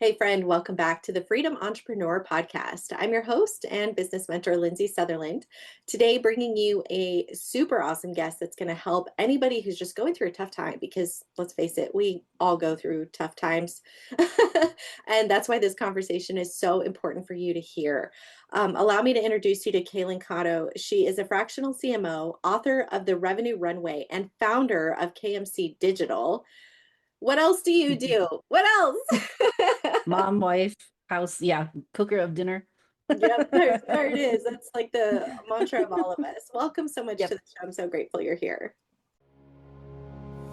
Hey, friend, welcome back to the Freedom Entrepreneur Podcast. I'm your host and business mentor, Lindsay Sutherland. Today, bringing you a super awesome guest that's going to help anybody who's just going through a tough time because let's face it, we all go through tough times. And that's why this conversation is so important for you to hear. Allow me to introduce you to Kalen Cotto. She is a fractional CMO, author of the Revenue Runway, and founder of KMC Digital. What else do you do? What else? Mom, wife, house, yeah, cooker of dinner. Yep, there it is. That's like the mantra of all of us. Welcome so much to Yep. the show. I'm so grateful you're here.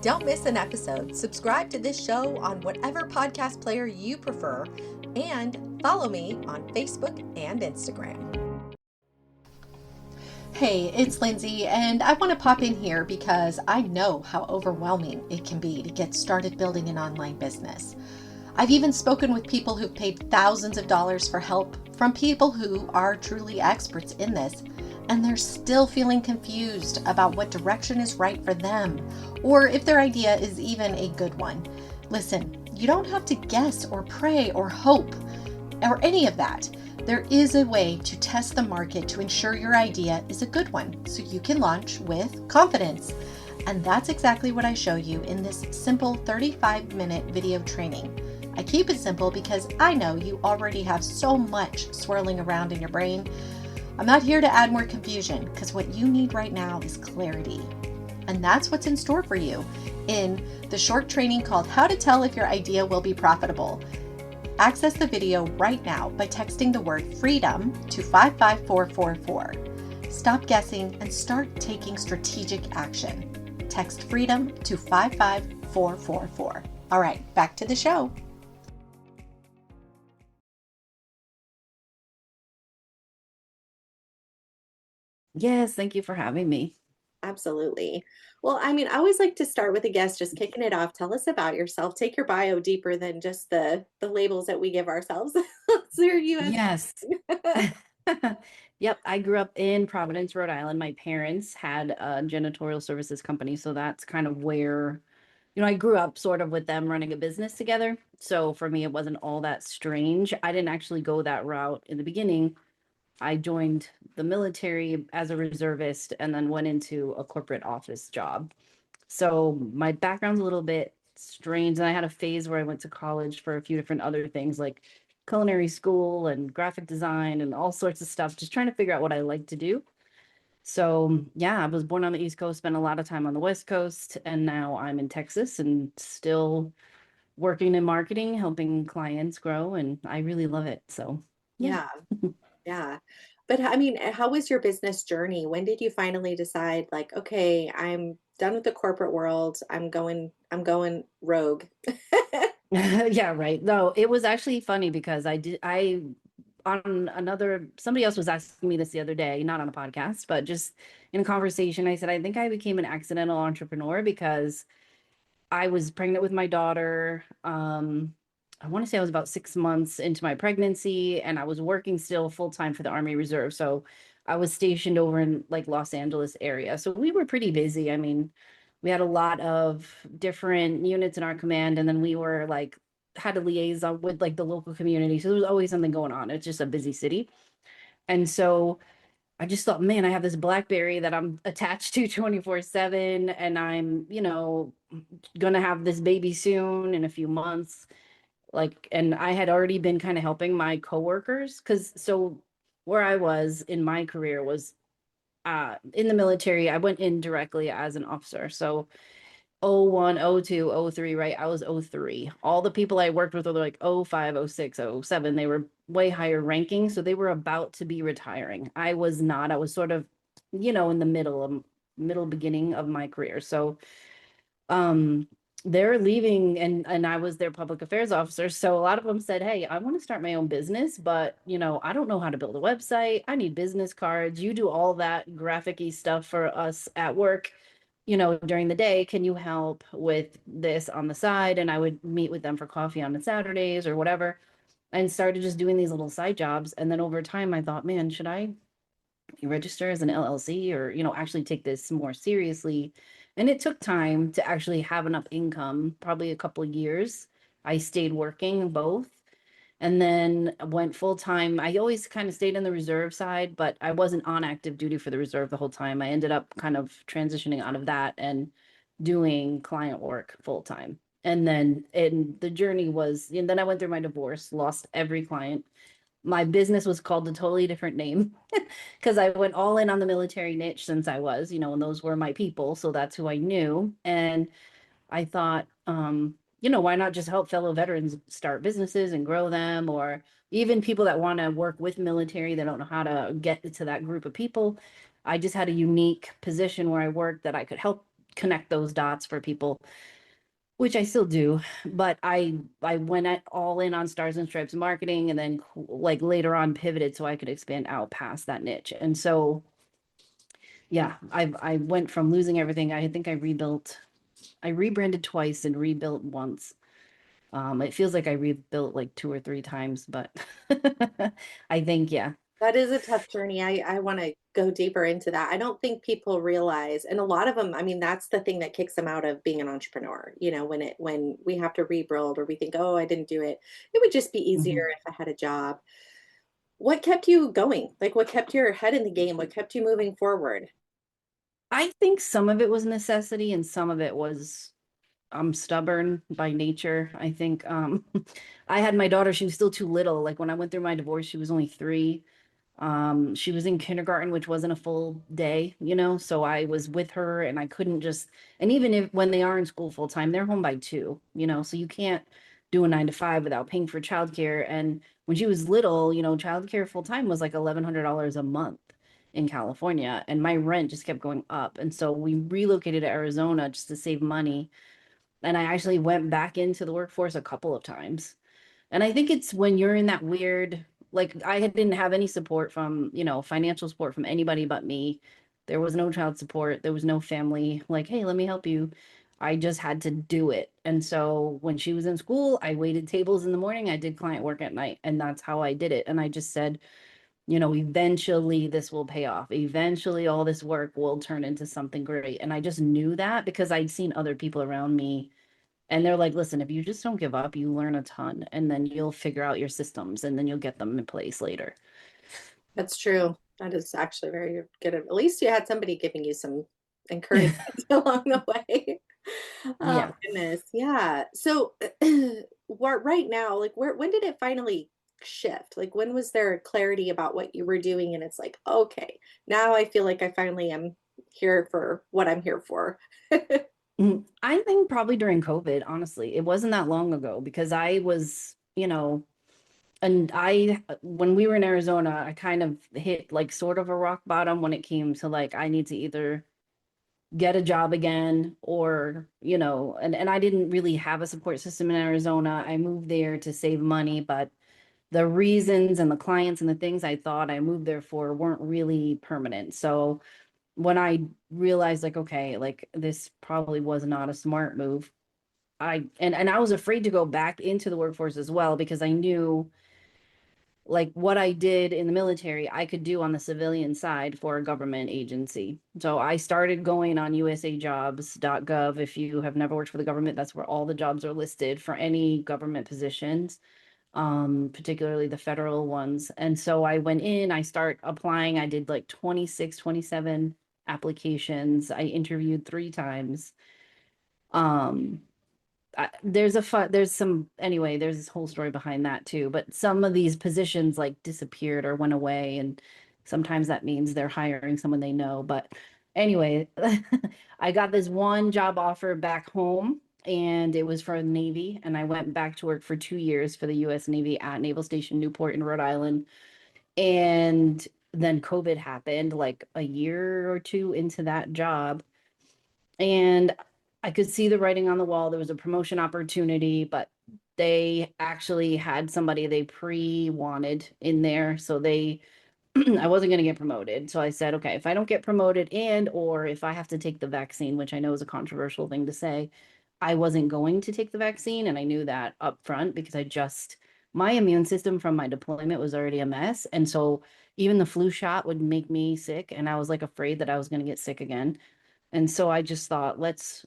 Don't miss an episode. Subscribe to this show on whatever podcast player you prefer and follow me on Facebook and Instagram. Hey, it's Lindsay, and I want to pop in here because I know how overwhelming it can be to get started building an online business. I've even spoken with people who've paid thousands of dollars for help from people who are truly experts in this, and they're still feeling confused about what direction is right for them, or if their idea is even a good one. Listen, you don't have to guess or pray or hope or any of that. There is a way to test the market to ensure your idea is a good one so you can launch with confidence. And that's exactly what I show you in this simple 35-minute video training. I keep it simple because I know you already have so much swirling around in your brain. I'm not here to add more confusion because what you need right now is clarity. And that's what's in store for you in the short training called How to Tell If Your Idea Will Be Profitable. Access the video right now by texting the word FREEDOM to 55444. Stop guessing and start taking strategic action. Text FREEDOM to 55444. All right, back to the show. Yes, thank you for having me. Absolutely. Well, I mean, I always like to start with a guest just kicking it off. Tell us about yourself. Take your bio deeper than just the labels that we give ourselves. Let's hear you as Yes. Yep, I grew up in Providence, Rhode Island. My parents had a janitorial services company, so that's kind of where, I grew up sort of with them running a business together. So for me, it wasn't all that strange. I didn't actually go that route in the beginning. I joined the military as a reservist and then went into a corporate office job. So my background's a little bit strange. And I had a phase where I went to college for a few different other things like culinary school and graphic design and all sorts of stuff, just trying to figure out what I like to do. So yeah, I was born on the East Coast, spent a lot of time on the West Coast, and now I'm in Texas and still working in marketing, helping clients grow, and I really love it. So yeah. yeah, yeah. But I mean, how was your business journey? When did you finally decide like, okay, I'm done with the corporate world. I'm going rogue. Yeah, right. No, it was actually funny because on another, somebody else was asking me this the other day, not on a podcast, but just in a conversation, I said, I think I became an accidental entrepreneur because I was pregnant with my daughter. I want to say I was about 6 months into my pregnancy and I was working still full time for the Army Reserve. So I was stationed over in like Los Angeles area. So we were pretty busy. I mean, we had a lot of different units in our command, and then we were like had to liaison with like the local community. So there was always something going on. It's just a busy city. And so I just thought, man, I have this BlackBerry that I'm attached to 24/7, and I'm, gonna have this baby soon in a few months. Like, and I had already been kind of helping my coworkers because so where I was in my career was in the military. I went in directly as an officer. So 01, 02, 03, right? I was 03. All the people I worked with were like 05, 06, 07. They were way higher ranking. So they were about to be retiring. I was not. I was sort of, in the middle beginning of my career. So um they're leaving, and I was their public affairs officer. So a lot of them said, hey, I want to start my own business, but I don't know how to build a website. I need business cards. You do all that graphic-y stuff for us at work, during the day. Can you help with this on the side? And I would meet with them for coffee on the Saturdays or whatever, and started just doing these little side jobs. And then over time I thought, man, should I register as an LLC or, actually take this more seriously? And it took time to actually have enough income, probably a couple of years. I stayed working both. and then went full time. I always kind of stayed in the reserve side, but I wasn't on active duty for the reserve the whole time. I ended up kind of transitioning out of that and doing client work full time. And then the journey was, and then I went through my divorce, lost every client. My business was called a totally different name because I went all in on the military niche since I was, and those were my people. So that's who I knew. And I thought, why not just help fellow veterans start businesses and grow them, or even people that want to work with military, they don't know how to get to that group of people. I just had a unique position where I worked that I could help connect those dots for people, which I still do. But I went all in on Stars and Stripes marketing, and then like later on pivoted so I could expand out past that niche. And so yeah, I went from losing everything. I think I rebranded twice and rebuilt once. It feels like I rebuilt like 2 or 3 times, but I think, yeah. That is a tough journey. I want to go deeper into that. I don't think people realize, and a lot of them, I mean, that's the thing that kicks them out of being an entrepreneur. When we have to rebuild or we think, oh, I didn't do it. It would just be easier Mhm. if I had a job. What kept you going? Like what kept your head in the game? What kept you moving forward? I think some of it was necessity and some of it was I'm stubborn by nature. I think I had my daughter, she was still too little. Like when I went through my divorce, she was only 3. She was in kindergarten, which wasn't a full day, so I was with her and I couldn't just, and even if when they are in school full time, they're home by 2, so you can't do a 9 to 5 without paying for childcare. And when she was little, childcare full time was like $1,100 a month in California, and my rent just kept going up. And so we relocated to Arizona just to save money. And I actually went back into the workforce a couple of times. And I think it's when you're in that weird, like didn't have any support from, financial support from anybody but me. There was no child support. There was no family like, hey, let me help you. I just had to do it. And so when she was in school, I waited tables in the morning. I did client work at night. And that's how I did it. And I just said, eventually this will pay off. Eventually all this work will turn into something great. And I just knew that because I'd seen other people around me and they're like, listen, if you just don't give up, you learn a ton and then you'll figure out your systems and then you'll get them in place later. That's true. That is actually very good. At least you had somebody giving you some encouragement along the way. Oh Yeah. goodness. Yeah. So what right now, like when did it finally shift? Like when was there clarity about what you were doing and it's like, okay, now I feel like I finally am here for what I'm here for. I think probably during COVID, honestly. It wasn't that long ago because I was, and when we were in Arizona, I kind of hit like sort of a rock bottom when it came to like, I need to either get a job again or, and I didn't really have a support system in Arizona. I moved there to save money, but the reasons and the clients and the things I thought I moved there for weren't really permanent. So when I realized like, okay, like this probably was not a smart move, and I was afraid to go back into the workforce as well because I knew like what I did in the military, I could do on the civilian side for a government agency. So I started going on usajobs.gov. If you have never worked for the government, that's where all the jobs are listed for any government positions, particularly the federal ones. And so I went in, I start applying. I did like 26, 27 applications. I interviewed 3 times. Um, there's some anyway, there's this whole story behind that too, but some of these positions like disappeared or went away, and sometimes that means they're hiring someone they know. But anyway, I got this one job offer back home and it was for the Navy, and I went back to work for 2 years for the US Navy at Naval Station Newport in Rhode Island. And then COVID happened like a year or two into that job, and I could see the writing on the wall. There was a promotion opportunity, but they actually had somebody they pre-wanted in there. So they, I wasn't going to get promoted. So I said, okay, if I don't get promoted or if I have to take the vaccine, which I know is a controversial thing to say, I wasn't going to take the vaccine. And I knew that up front because my immune system from my deployment was already a mess. And so even the flu shot would make me sick. And I was like afraid that I was going to get sick again. And so I just thought, let's,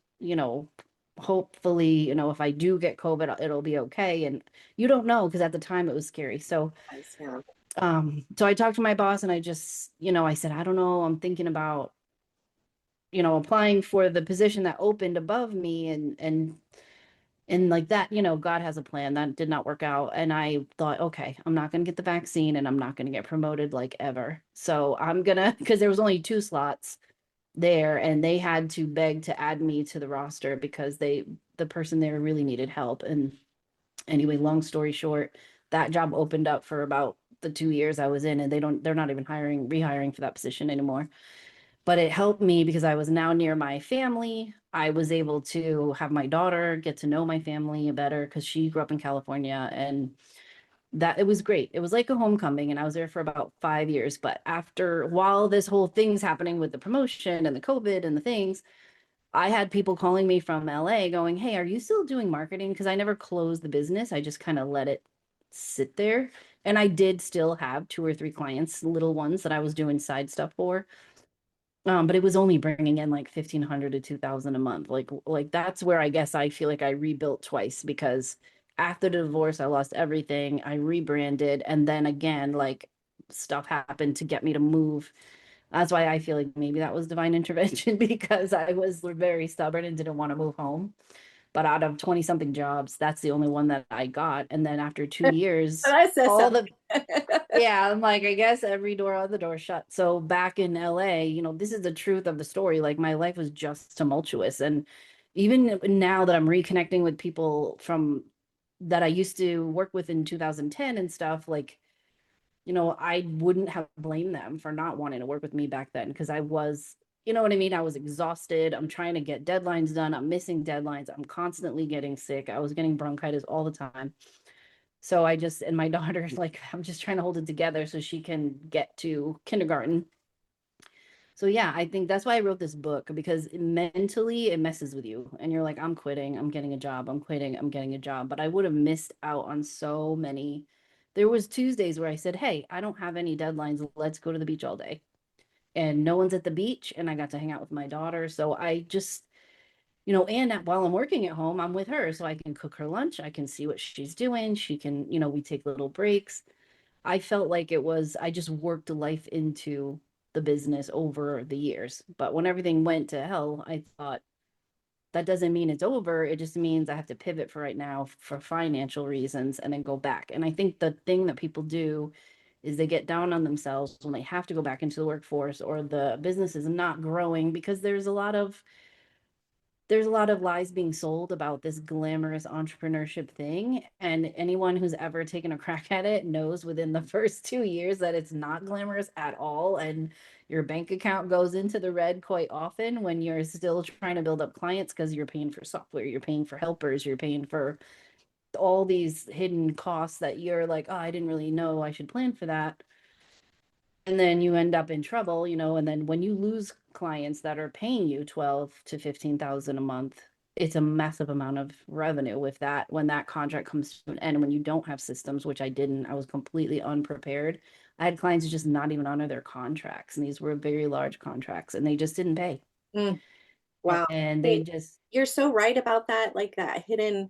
hopefully, you know, if I do get COVID, it'll be okay. And you don't know, because at the time it was scary. So Yeah. so I talked to my boss and I just, you know, I said, I don't know, I'm thinking about, you know, applying for the position that opened above me, and like that, you know, God has a plan. That did not work out. And I thought, okay, I'm not going to get the vaccine and I'm not going to get promoted like ever. So I'm gonna, because there was only 2 slots there and they had to beg to add me to the roster because the person there really needed help. And anyway, long story short, that job opened up for about the 2 years I was in, and they're not even rehiring for that position anymore. But it helped me because I was now near my family. I was able to have my daughter get to know my family better because she grew up in California, and that it was great. It was like a homecoming, and I was there for about 5 years. But while this whole thing's happening with the promotion and the COVID and the things, I had people calling me from LA going, "Hey, are you still doing marketing?" Because I never closed the business. I just kind of let it sit there. And I did still have 2 or 3 clients, little ones that I was doing side stuff for. But it was only bringing in like 1,500 to 2,000 a month. Like that's where I guess I feel like I rebuilt twice, because after the divorce, I lost everything. I rebranded, and then again, like stuff happened to get me to move. That's why I feel like maybe that was divine intervention because I was very stubborn and didn't want to move home. But out of 20 something jobs, that's the only one that I got. And then after 2 years, That says all something. the yeah, I'm like, I guess every door on the door shut. So back in LA, you know, this is the truth of the story. Like my life was just tumultuous. And even now that I'm reconnecting with people from that I used to work with in 2010 and stuff, like, you know, I wouldn't have blamed them for not wanting to work with me back then, because I was, you know what I mean? I was exhausted. I'm trying to get deadlines done. I'm missing deadlines. I'm constantly getting sick. I was getting bronchitis all the time. So and my daughter's like, I'm just trying to hold it together so she can get to kindergarten. So yeah, I think that's why I wrote this book, because mentally it messes with you and you're like, I'm quitting, I'm getting a job, I'm quitting, I'm getting a job. But I would have missed out on so many. There was Tuesdays where I said, hey, I don't have any deadlines. Let's go to the beach all day. And no one's at the beach, and I got to hang out with my daughter. So I just, you know, and while I'm working at home, I'm with her. So I can cook her lunch. I can see what she's doing. She can, you know, we take little breaks. I felt like I just worked life into the business over the years. But when everything went to hell, I thought that doesn't mean it's over. It just means I have to pivot for right now for financial reasons and then go back. And I think the thing that people do is they get down on themselves when they have to go back into the workforce, or the business is not growing, because there's a lot of lies being sold about this glamorous entrepreneurship thing. And anyone who's ever taken a crack at it knows within the first 2 years that it's not glamorous at all. And your bank account goes into the red quite often when you're still trying to build up clients, because you're paying for software, you're paying for helpers, you're paying for all these hidden costs that you're like, oh, I didn't really know I should plan for that. And then you end up in trouble, you know, and then when you lose clients that are paying you 12 to 15,000 a month, it's a massive amount of revenue with that when that contract comes to an end. When you don't have systems, which I didn't, I was completely unprepared. I had clients who just not even honor their contracts, and these were very large contracts, and they just didn't pay. Mm, wow. And they Hey, just you're so right about that, like that hidden,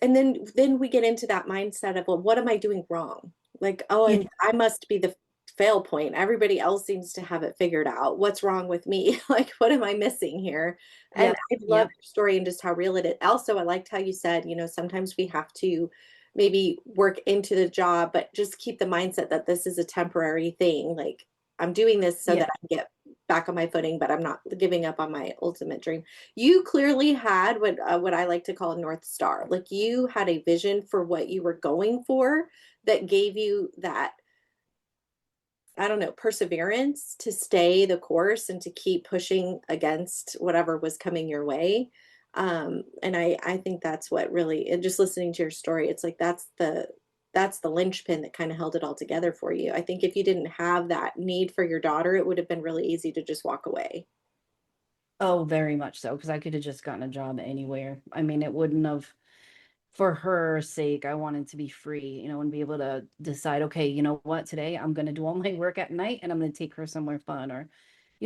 and then we get into that mindset of, well, what am I doing wrong? Like, oh, yeah, I must be the fail point. Everybody else seems to have it figured out. What's wrong with me? Like, what am I missing here? And yep, I love yep. your story and just how real it is. Also, I liked how you said, you know, sometimes we have to maybe work into the job, but just keep the mindset that this is a temporary thing. Like, I'm doing this so Yeah. that I can get back on my footing, but I'm not giving up on my ultimate dream. You clearly had what I like to call a North Star. Like, you had a vision for what you were going for that gave you that, I don't know, perseverance to stay the course and to keep pushing against whatever was coming your way. And I think that's what really, and just listening to your story, it's like that's the linchpin that kind of held it all together for you. I think if you didn't have that need for your daughter, it would have been really easy to just walk away. Oh, very much so, because I could have just gotten a job anywhere. I mean, it wouldn't have, for her sake, I wanted to be free, you know, and be able to decide, okay, you know what, today I'm going to do all my work at night and I'm going to take her somewhere fun. Or,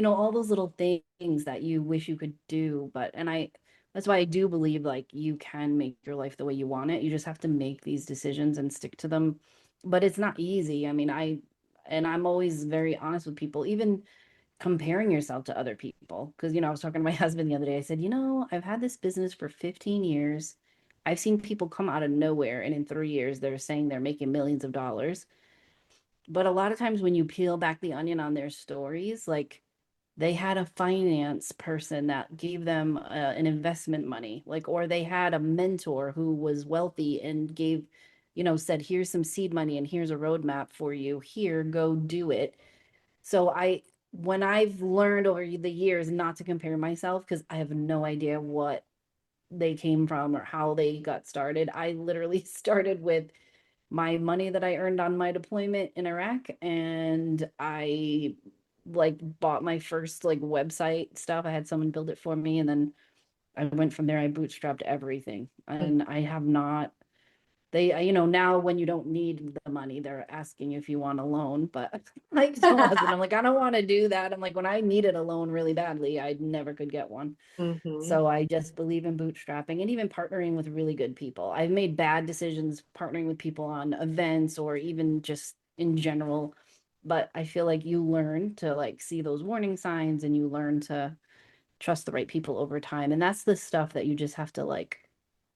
all those little things that you wish you could do. That's why I do believe like you can make your life the way you want it. You just have to make these decisions and stick to them. But it's not easy. I mean, I'm always very honest with people, even comparing yourself to other people. Because, I was talking to my husband the other day. I said, I've had this business for 15 years. I've seen people come out of nowhere, and in 3 years, they're saying they're making millions of dollars. But a lot of times when you peel back the onion on their stories, like they had a finance person that gave them an investment money, like, or they had a mentor who was wealthy and gave, said, here's some seed money and here's a roadmap for you. Here, go do it. So when I've learned over the years not to compare myself, because I have no idea what they came from or how they got started, I literally started with my money that I earned on my deployment in Iraq, and I like bought my first like website stuff. I had someone build it for me, and then I went from there. I bootstrapped everything, and I have not. Now when you don't need the money, they're asking if you want a loan. But like, so husband, I'm like, I don't want to do that. I'm like, when I needed a loan really badly, I never could get one. Mm-hmm. So I just believe in bootstrapping and even partnering with really good people. I've made bad decisions partnering with people on events or even just in general, but I feel like you learn to like see those warning signs and you learn to trust the right people over time. And that's the stuff that you just have to like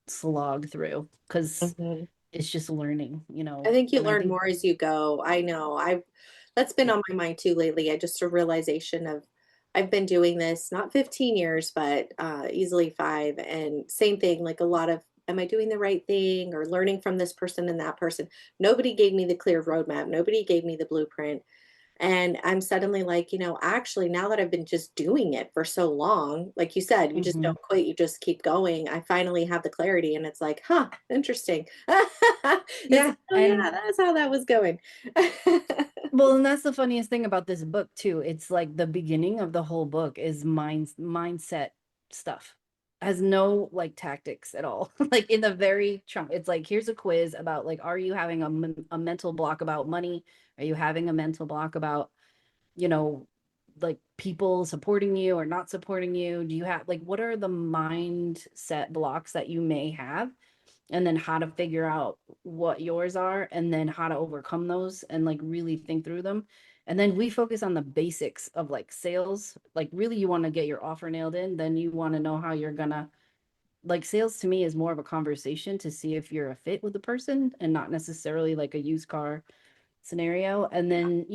slog through because Mm-hmm. it's just learning, I think you and I learn think, more as you go. I know. That's been yeah. on my mind too lately. I just a realization of I've been doing this not 15 years, but easily 5. And same thing, like a lot of am I doing the right thing or learning from this person and that person? Nobody gave me the clear roadmap. Nobody gave me the blueprint. And I'm suddenly like, actually, now that I've been just doing it for so long, like you said, you just Mhm. don't quit, you just keep going. I finally have the clarity, and it's like, huh, interesting. It's Yeah. like, oh, yeah, that's how that was going. Well, and that's the funniest thing about this book too. It's like the beginning of the whole book is mindset stuff. Has no like tactics at all. Like in the very chunk, it's like here's a quiz about like, are you having a mental block about money? Are you having a mental block about, you know, like people supporting you or not supporting you? Do you have like what are the mindset blocks that you may have? And then how to figure out what yours are and then how to overcome those and like really think through them. And then we focus on the basics of like sales. Like really you want to get your offer nailed in, then you want to know how you're gonna like sales to me is more of a conversation to see if you're a fit with the person and not necessarily like a used car scenario. And then,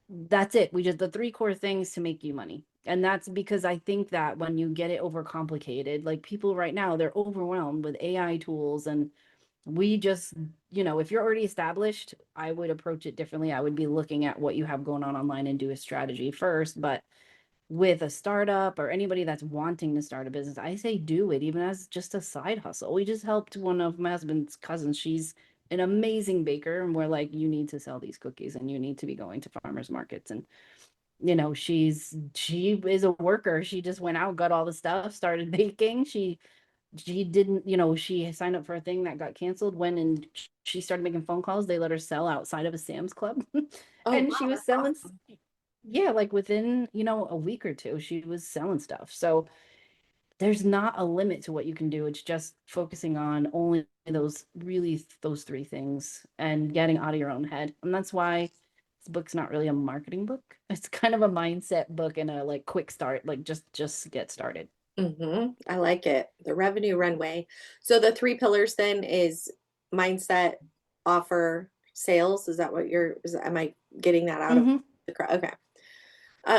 that's it. We just the three core things to make you money. And that's because I think that when you get it overcomplicated, like people right now, they're overwhelmed with AI tools. And we just, if you're already established, I would approach it differently. I would be looking at what you have going on online and do a strategy first. But with a startup or anybody that's wanting to start a business, I say do it, even as just a side hustle. We just helped one of my husband's cousins. She's an amazing baker, and we're like, you need to sell these cookies and you need to be going to farmers markets. And she is a worker. She just went out, got all the stuff, started baking. She didn't, she signed up for a thing that got canceled, went and she started making phone calls. They let her sell outside of a Sam's Club. Oh, And she wow, was that's selling, awesome. yeah, like within, a week or two, she was selling stuff. So there's not a limit to what you can do. It's just focusing on only those three things and getting out of your own head. And that's why this book's not really a marketing book. It's kind of a mindset book and a like quick start, like just get started. I like it. The revenue runway. So the 3 pillars then is mindset, offer, sales. Is that what am I getting that out of Hmm. the okay.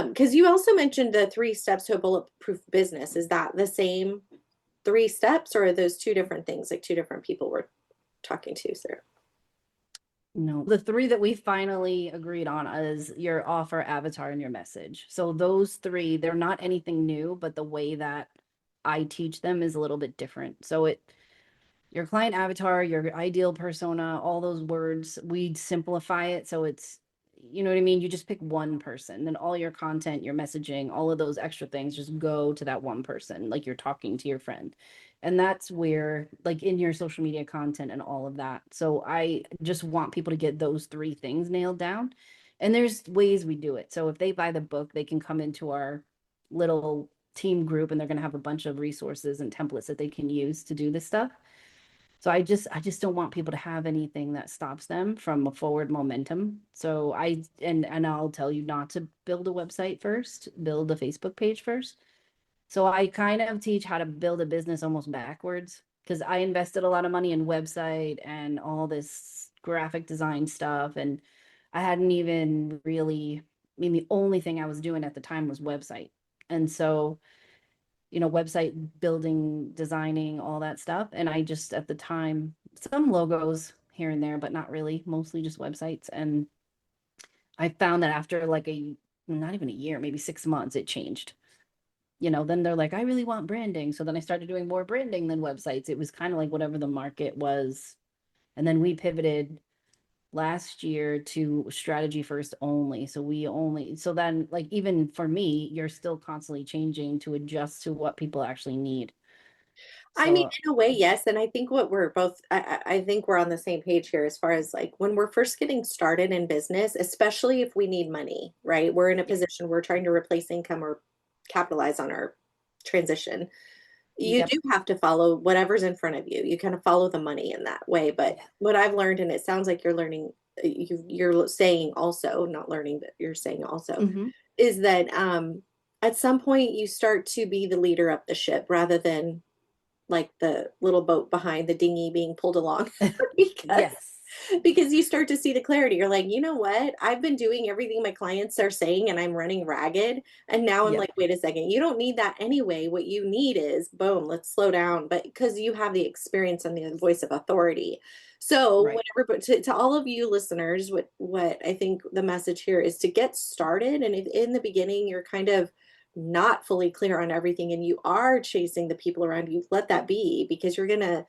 Because you also mentioned the 3 steps to a bulletproof business. Is that the same 3 steps, or are those 2 different things, like 2 different people we're talking to, sir? No, the three that we finally agreed on is your offer, avatar, and your message. So those three, they're not anything new, but the way that I teach them is a little bit different. So your client avatar, your ideal persona, all those words, we simplify it. So it's, you know what I mean? You just pick one person, then all your content, your messaging, all of those extra things just go to that one person, like you're talking to your friend. And that's where, like in your social media content and all of that. So I just want people to get those three things nailed down. And there's ways we do it. So if they buy the book, they can come into our little team group and they're going to have a bunch of resources and templates that they can use to do this stuff. So I just don't want people to have anything that stops them from a forward momentum. So and I'll tell you not to build a website first, build a Facebook page first. So I kind of teach how to build a business almost backwards because I invested a lot of money in website and all this graphic design stuff. And I hadn't even really, I mean, the only thing I was doing at the time was website. And so, website building, designing, all that stuff. And I just, at the time, some logos here and there, but not really, mostly just websites. And I found that after like not even a year, maybe 6 months, it changed. Then they're like, I really want branding. So then I started doing more branding than websites. It was kind of like whatever the market was. And then we pivoted last year to strategy first only. So then like even for me, you're still constantly changing to adjust to what people actually need. I mean, So in a way, yes. And I think what we're both, I think we're on the same page here as far as like when we're first getting started in business, especially if we need money, right? We're in a yeah, position we're trying to replace income or capitalize on our transition. You yep. do have to follow whatever's in front of you. You kind of follow the money in that way. But Yeah. what I've learned, and it sounds like you're learning, you're saying also, not learning, but you're saying also, Hmm. is that at some point you start to be the leader of the ship rather than like the little boat behind the dinghy being pulled along because Yes. because you start to see the clarity. You're like, you know what? I've been doing everything my clients are saying and I'm running ragged. And now I'm Yep. like, wait a second, you don't need that anyway. What you need is boom, let's slow down. But because you have the experience and the voice of authority. So Right. whatever, but to all of you listeners, what I think the message here is to get started. And if in the beginning you're kind of not fully clear on everything and you are chasing the people around you, let that be because you're going to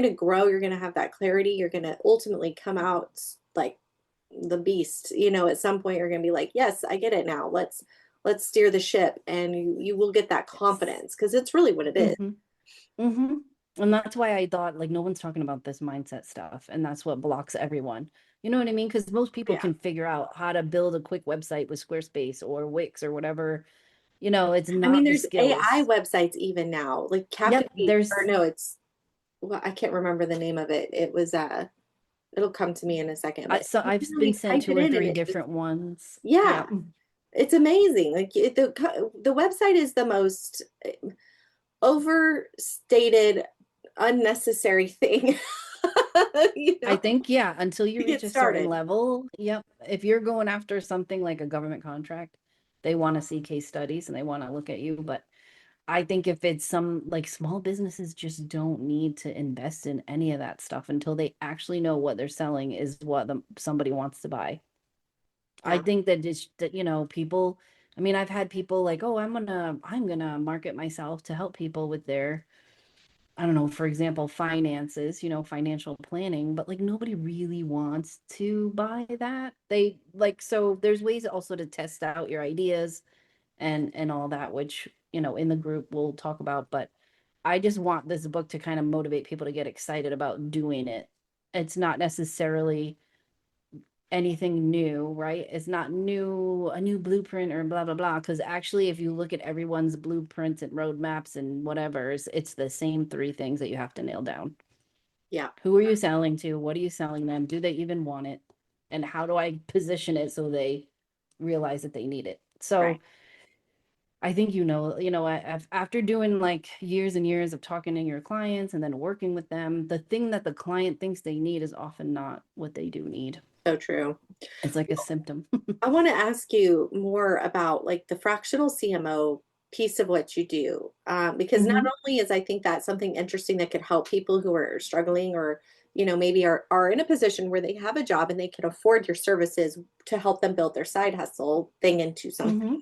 grow, you're going to have that clarity, you're going to ultimately come out like the beast. At some point you're going to be like, yes, I get it now. Let's steer the ship, and you will get that Yes. confidence because it's really what it is. Hmm. Hmm. And that's why I thought like no one's talking about this mindset stuff. And that's what blocks everyone. You know what I mean? Because most people Yeah. can figure out how to build a quick website with Squarespace or Wix or whatever. It's I mean, not the there's AI skills. websites even now, like Yep. Captivate, or no, it's, well, I can't remember the name of it. It was it'll come to me in a second, but So you I've been literally sent type two it or in and three it just, different ones. yeah, Yeah. it's amazing. Like the website is the most overstated, unnecessary thing, you I know, think, yeah, until you to reach get a certain started. level. Yep. If you're going after something like a government contract, they want to see case studies and they want to look at you. But I think if it's some like small businesses just don't need to invest in any of that stuff until they actually know what they're selling is what somebody wants to buy. I Yeah. think that it's that, people, I mean, I've had people like, oh, I'm gonna market myself to help people with their, I don't know, for example, finances, financial planning, but like nobody really wants to buy that. They like, so there's ways also to test out your ideas and all that, which, in the group we'll talk about, but I just want this book to kind of motivate people to get excited about doing it. It's not necessarily anything new, right? It's not a new blueprint or blah blah blah. Because actually, if you look at everyone's blueprints and roadmaps and whatever, it's the same three things that you have to nail down. Yeah. Who are you selling to? What are you selling them? Do they even want it? And how do I position it so they realize that they need it? Right. So I think after doing like years and years of talking to your clients and then working with them, the thing that the client thinks they need is often not what they do need. So true. It's like a symptom. I want to ask you more about like the fractional CMO piece of what you do, because not Hmm. only is I think that something interesting that could help people who are struggling or maybe are in a position where they have a job and they can afford your services to help them build their side hustle thing into something, Hmm.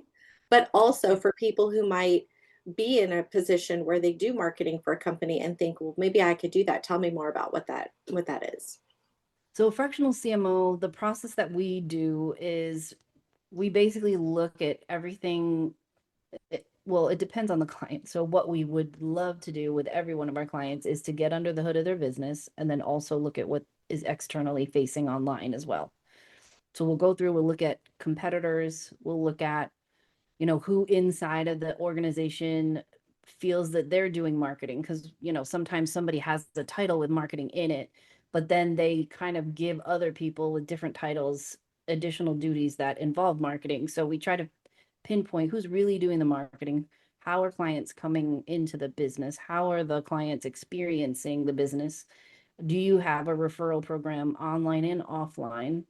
but also for people who might be in a position where they do marketing for a company and think, well, maybe I could do that. Tell me more about what that is. So fractional CMO, the process that we do is we basically look at everything. Well, it depends on the client. So what we would love to do with every one of our clients is to get under the hood of their business and then also look at what is externally facing online as well. So we'll go through, we'll look at competitors, we'll look at, who inside of the organization feels that they're doing marketing. Because, sometimes somebody has the title with marketing in it, but then they kind of give other people with different titles additional duties that involve marketing. So we try to pinpoint who's really doing the marketing. How are clients coming into the business? How are the clients experiencing the business? Do you have a referral program online and offline?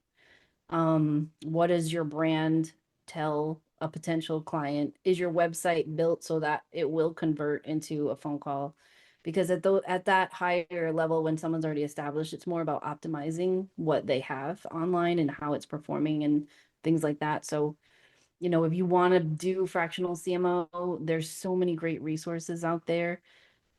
What does your brand tell a potential client? Is your website built so that it will convert into a phone call? Because at that higher level, when someone's already established, it's more about optimizing what they have online and how it's performing and things like that. So, if you want to do fractional CMO, there's so many great resources out there.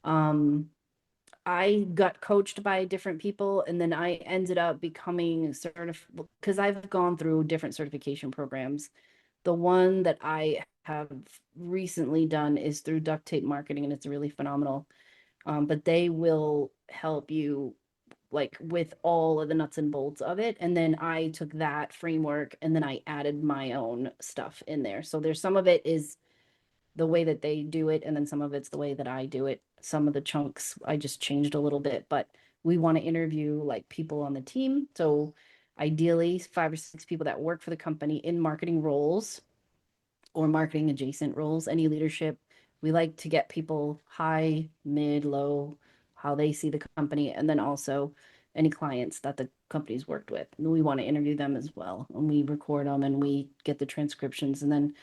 I got coached by different people, and then I ended up becoming certified because I've gone through different certification programs. The one that I have recently done is through Duct Tape Marketing, and it's really phenomenal. But they will help you like with all of the nuts and bolts of it. And then I took that framework and then I added my own stuff in there. So there's some of it is the way that they do it, and then some of it's the way that I do it. Some of the chunks I just changed a little bit, but we want to interview like people on the team. So ideally 5 or 6 people that work for the company in marketing roles or marketing adjacent roles, any leadership. We like to get people high, mid, low, how they see the company, and then also any clients that the company's worked with. We want to interview them as well. And we record them and we get the transcriptions. And then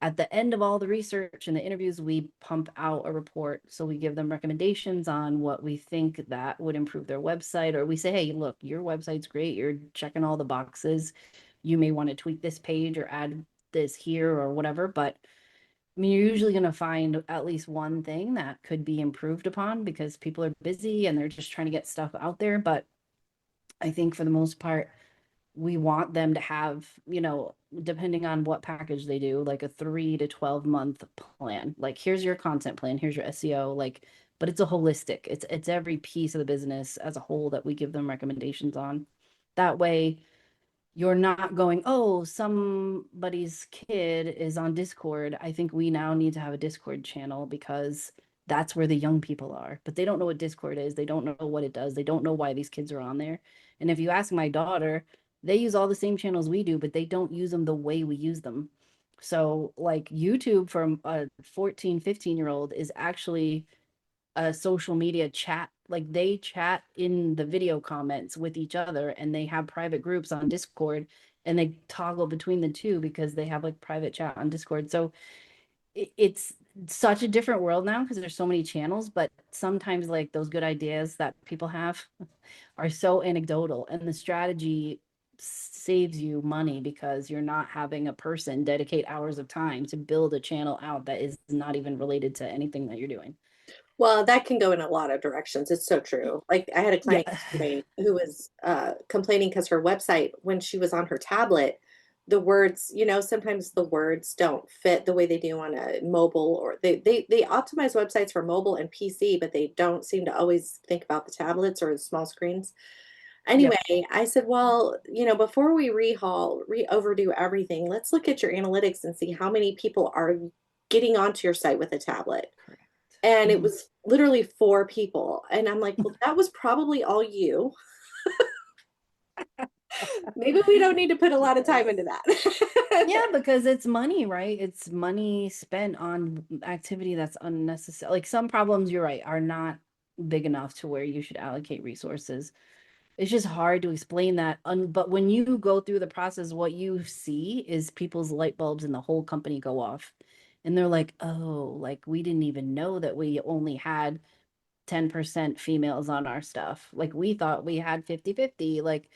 at the end of all the research and the interviews, we pump out a report. So we give them recommendations on what we think that would improve their website, or we say, hey, look, your website's great. You're checking all the boxes. You may want to tweak this page or add this here or whatever. But I mean, you're usually going to find at least one thing that could be improved upon because people are busy and they're just trying to get stuff out there. But I think for the most part, we want them to have, depending on what package they do, like a 3 to 12 month plan. Like, here's your content plan, here's your SEO, like, but it's a holistic, it's every piece of the business as a whole that we give them recommendations on. That way, you're not going, oh, somebody's kid is on Discord. I think we now need to have a Discord channel because that's where the young people are. But they don't know what Discord is. They don't know what it does. They don't know why these kids are on there. And if you ask my daughter, they use all the same channels we do, but they don't use them the way we use them. So, like YouTube for a 14, 15-year-old is actually a social media chat. Like they chat in the video comments with each other and they have private groups on Discord and they toggle between the two because they have like private chat on Discord. So it's such a different world now because there's so many channels, but sometimes like those good ideas that people have are so anecdotal, and the strategy saves you money because you're not having a person dedicate hours of time to build a channel out that is not even related to anything that you're doing. Well, that can go in a lot of directions. It's so true. Like I had a Yeah. client yesterday who was complaining because her website, when she was on her tablet, the words, sometimes the words don't fit the way they do on a mobile, or they optimize websites for mobile and PC, but they don't seem to always think about the tablets or the small screens. Anyway, Yep. I said, well, before we overdo everything, let's look at your analytics and see how many people are getting onto your site with a tablet. Correct. And it was literally 4 people. And I'm like, well, that was probably all you. Maybe we don't need to put a lot of time into that. Yeah, because it's money, right? It's money spent on activity that's unnecessary. Like some problems, you're right, are not big enough to where you should allocate resources. It's just hard to explain that. But when you go through the process, what you see is people's light bulbs in the whole company go off. And they're like, oh, like we didn't even know that we only had 10% females on our stuff. Like we thought we had 50-50. Like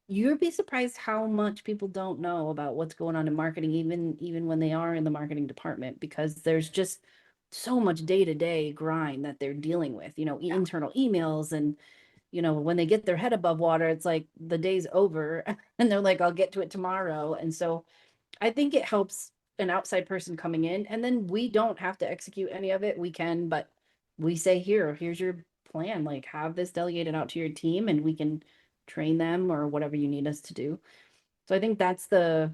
you'd be surprised how much people don't know about what's going on in marketing, even when they are in the marketing department, because there's just so much day-to-day grind that they're dealing with, Yeah. internal emails. And when they get their head above water, it's like the day's over and they're like, I'll get to it tomorrow. And so I think it helps an outside person coming in, and then we don't have to execute any of it. We can, but we say, here's your plan. Like have this delegated out to your team and we can train them or whatever you need us to do. So I think that's the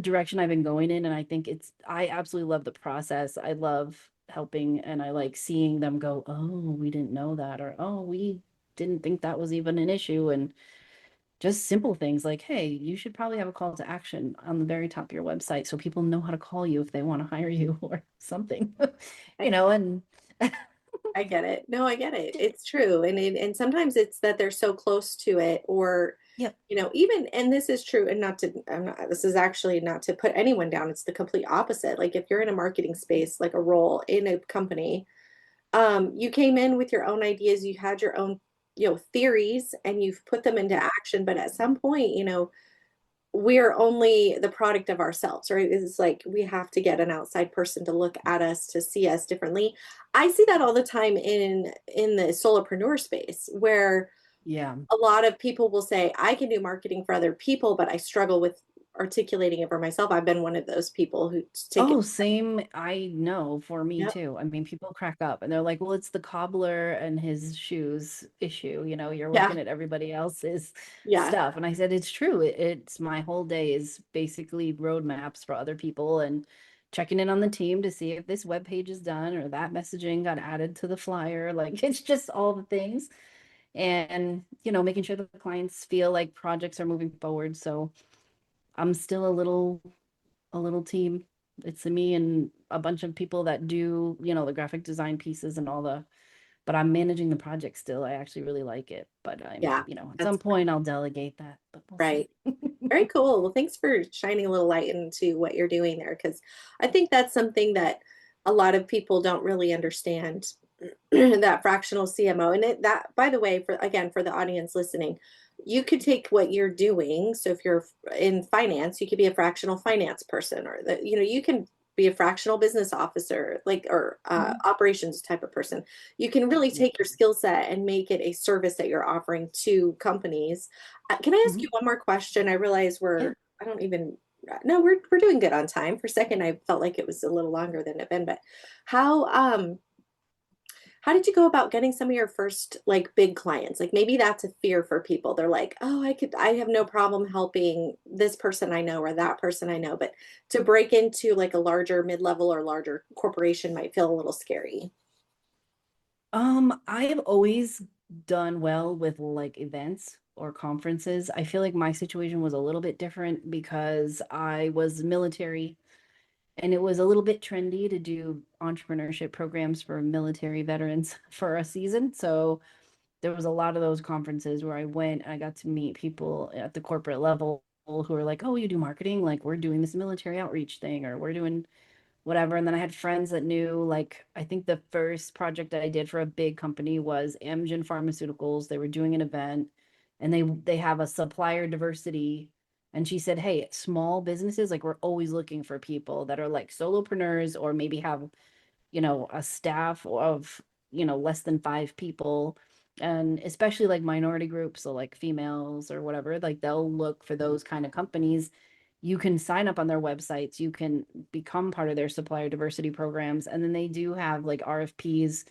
direction I've been going in. And I think I absolutely love the process. I love helping, and I like seeing them go, oh, we didn't know that, or oh, we didn't think that was even an issue. And just simple things like, hey, you should probably have a call to action on the very top of your website so people know how to call you if they want to hire you or something, I, and I get it. No, I get it. It's true. And sometimes it's that they're so close to it, or yeah. even, and this is true, and not to, this is actually not to put anyone down. It's the complete opposite. Like if you're in a marketing space, like a role in a company, you came in with your own ideas, you had your own, theories, and you've put them into action. But at some point, we're only the product of ourselves, right? It's like we have to get an outside person to look at us, to see us differently. I see that all the time in the solopreneur space, where Yeah. a lot of people will say, I can do marketing for other people, but I struggle with articulating it for myself. I've been one of those people who take it. Oh, same. I know, for me Yep. too. I mean, people crack up and they're like, well, it's the cobbler and his shoes issue. You're Yeah. looking at everybody else's Yeah. stuff. And I said, it's true. It's my whole day is basically roadmaps for other people and checking in on the team to see if this web page is done or that messaging got added to the flyer. Like it's just all the things. And, making sure that the clients feel like projects are moving forward. So I'm still a little team. It's me and a bunch of people that do, the graphic design pieces and but I'm managing the project still. I actually really like it, but Yeah. at some That's point I'll delegate that, but we'll see. right. Very cool. Well, thanks for shining a little light into what you're doing there, because I think that's something that a lot of people don't really understand, that fractional CMO. And that, by the way, for the audience listening, you could take what you're doing. So if you're in finance, you could be a fractional finance person, or you can be a fractional business officer, like, or Mhm. operations type of person. You can really Yeah. take your skill set and make it a service that you're offering to companies. Can I ask Mhm. you one more question? I realize Yeah. I don't even, no, we're doing good on time. For a second, I felt like it was a little longer than it been, but how, how did you go about getting some of your first like big clients? Like maybe that's a fear for people. They're like, oh, I have no problem helping this person I know or that person I know. But to break into like a larger mid-level or larger corporation might feel a little scary. I have always done well with like events or conferences. I feel like my situation was a little bit different because I was military. And it was a little bit trendy to do entrepreneurship programs for military veterans for a season. So there was a lot of those conferences where I went and I got to meet people at the corporate level who were like, oh, you do marketing? Like we're doing this military outreach thing, or we're doing whatever. And then I had friends that knew, like, I think the first project that I did for a big company was Amgen Pharmaceuticals. They were doing an event and they have a supplier diversity. And she said, hey, small businesses, like we're always looking for people that are like solopreneurs or maybe have, a staff of, less than 5 people. And especially like minority groups, so like females or whatever, like they'll look for those kind of companies. You can sign up on their websites, you can become part of their supplier diversity programs, and then they do have like RFPs.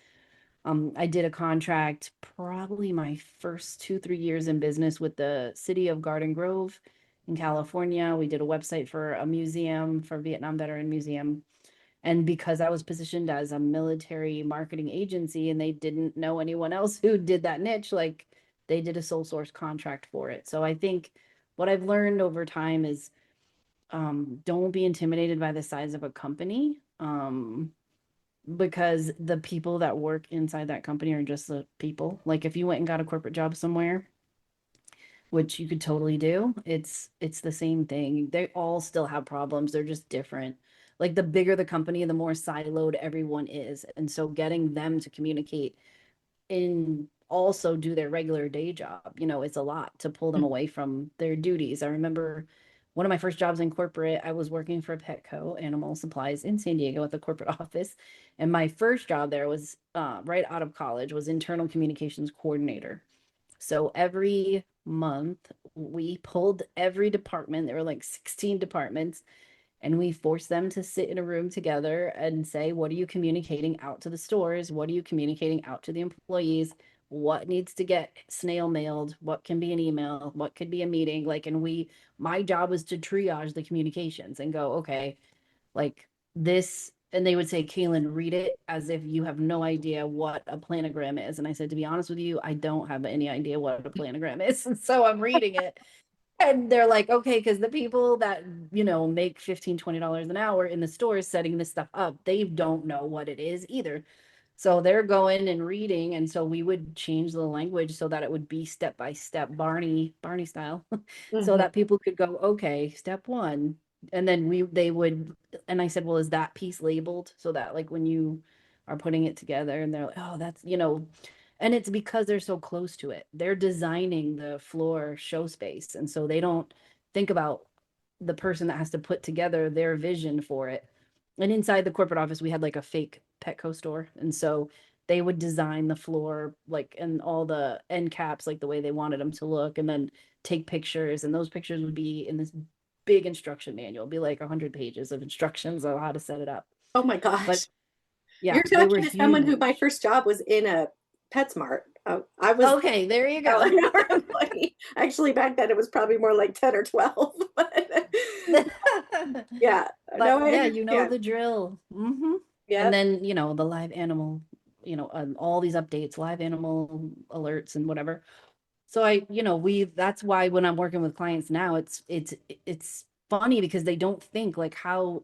I did a contract probably my first 2, 3 years in business with the city of Garden Grove in California. We did a website for a museum, for Vietnam Veteran Museum. And because I was positioned as a military marketing agency and they didn't know anyone else who did that niche, like they did a sole source contract for it. So I think what I've learned over time is don't be intimidated by the size of a company, because the people that work inside that company are just the people. Like if you went and got a corporate job somewhere, which you could totally do, it's the same thing. They all still have problems. They're just different. Like the bigger the company, the more siloed everyone is. And so getting them to communicate and also do their regular day job, it's a lot to pull them away from their duties. I remember one of my first jobs in corporate, I was working for Petco Animal Supplies in San Diego at the corporate office. And my first job there was right out of college, was internal communications coordinator. So every month we pulled every department. There were like 16 departments, and we forced them to sit in a room together and say, what are you communicating out to the stores? What are you communicating out to the employees? what needs to get snail mailed, what can be an email, what could be a meeting. Like, and my job was to triage the communications and go, okay, like this. And they would say, Kalen, read it as if you have no idea what a planogram is. And I said, to be honest with you, I don't have any idea what a planogram is. And so I'm reading it. And they're like, okay, because the people that, make $15-20 an hour in the stores setting this stuff up, they don't know what it is either. So they're going and reading. And so we would change the language so that it would be step by step, Barney style, so that people could go, okay, step one. And then they would, and I said, well, is that piece labeled so that like when you are putting it together and they're like, oh, that's, and it's because they're so close to it. They're designing the floor show space. And so they don't think about the person that has to put together their vision for it. And inside the corporate office, we had like a fake Petco store. And so they would design the floor, like, and all the end caps, like the way they wanted them to look, and then take pictures. And those pictures would be in this big instruction manual. It'd be like 100 pages of instructions on how to set it up. Oh my gosh. But yeah, You're they were talking to someone who huge. my first job was in a PetSmart. I was Okay, there you go. an hour employee. Actually, back then it was probably more like 10 or 12. But yeah. But No, I yeah, you know understand. the drill. Yeah. And then, the live animal, all these updates, live animal alerts and whatever. So that's why when I'm working with clients now, it's funny because they don't think like how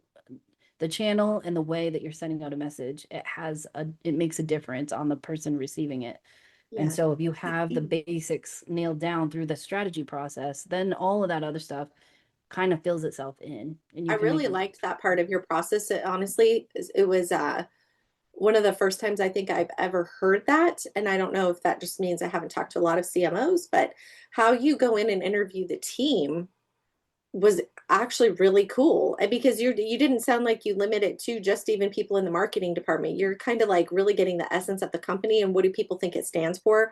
the channel and the way that you're sending out a message, it makes a difference on the person receiving it. And Yeah. so if you have the basics nailed down through the strategy process, then all of that other stuff kind of fills itself in, and I you can make really it. liked that part of your process. Honestly, it was one of the first times I think I've ever heard that. And I don't know if that just means I haven't talked to a lot of CMOs, but how you go in and interview the team was actually really cool. And because you didn't sound like you limit it to just even people in the marketing department. You're kind of like really getting the essence of the company and what do people think it stands for,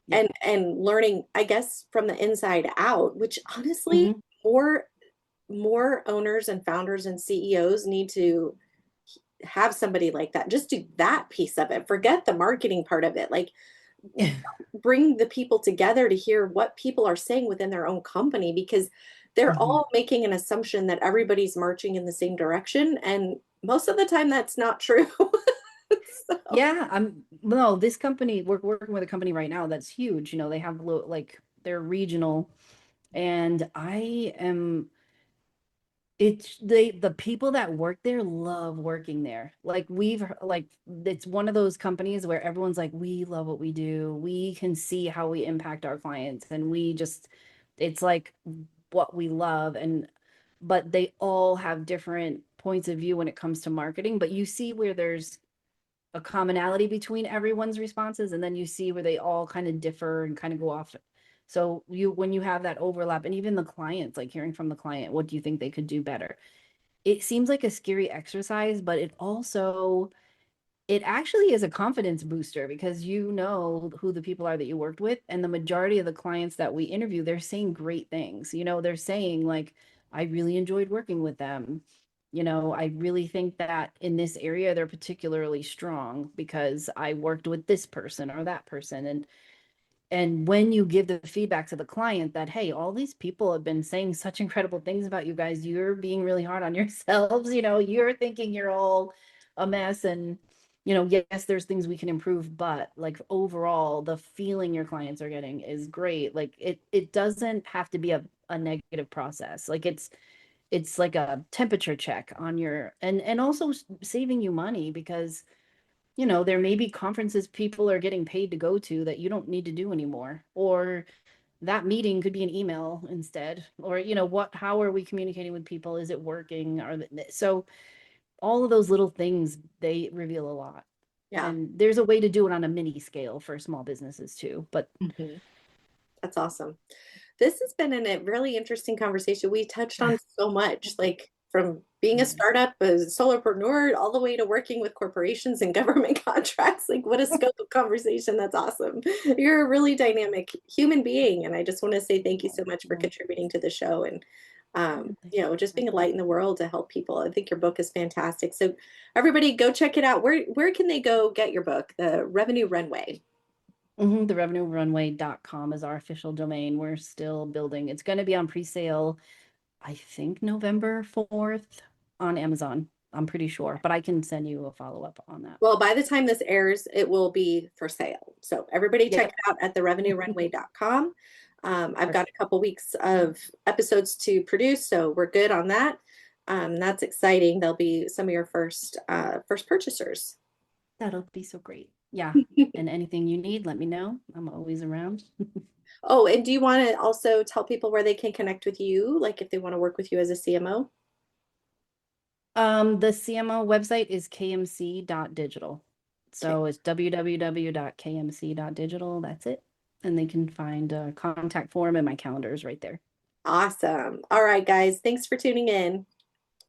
Yeah. and learning, I guess, from the inside out, which honestly, Mhm. more owners and founders and CEOs need to have somebody like that. Just do that piece of it. Forget the marketing part of it. Like, bring the people together to hear what people are saying within their own company, because they're Mhm. all making an assumption that everybody's marching in the same direction. And most of the time that's not true. So, Yeah, no, this company, we're working with a company right now that's huge. They have like they're regional, and the people that work there love working there. Like it's one of those companies where everyone's like, we love what we do. We can see how we impact our clients, and it's like what we love. But they all have different points of view when it comes to marketing, but you see where there's a commonality between everyone's responses, and then you see where they all kind of differ and kind of go off. So when you have that overlap, and even the clients, like hearing from the client, what do you think they could do better? It seems like a scary exercise, but it actually is a confidence booster, because you know who the people are that you worked with, and the majority of the clients that we interview, they're saying great things. They're saying like, I really enjoyed working with them. I really think that in this area they're particularly strong because I worked with this person or that person. And when you give the feedback to the client that, hey, all these people have been saying such incredible things about you guys, you're being really hard on yourselves, you're thinking you're all a mess. And, yes, there's things we can improve, but like overall, the feeling your clients are getting is great. Like it doesn't have to be a negative process. Like it's like a temperature check on and also saving you money, because there may be conferences people are getting paid to go to that you don't need to do anymore. Or that meeting could be an email instead. Or, how are we communicating with people? Is it working? So all of those little things, they reveal a lot. yeah. And there's a way to do it on a mini scale for small businesses too. But Mhm. That's awesome. This has been a really interesting conversation. We touched on so much, like from being a startup, a solopreneur, all the way to working with corporations and government contracts. Like, what a scope of conversation. That's awesome. You're a really dynamic human being. And I just want to say thank you so much for contributing to the show and, just being a light in the world to help people. I think your book is fantastic. So everybody go check it out. Where can they go get your book, The Revenue Runway? The revenuerunway.com is our official domain. We're still building. It's going to be on pre-sale, I think November 4th on Amazon. I'm pretty sure, but I can send you a follow-up on that. Well, by the time this airs, it will be for sale. So everybody check Yep. it out at therevenuerunway.com. I've got a couple weeks of episodes to produce, so we're good on that. That's exciting. They'll be some of your first purchasers. That'll be so great. Yeah. And anything you need, let me know. I'm always around. Oh, and do you want to also tell people where they can connect with you, like if they want to work with you as a CMO? The CMO website is kmc.digital. So it's www.kmc.digital. That's it. And they can find a contact form, and my calendar is right there. Awesome. All right, guys. Thanks for tuning in.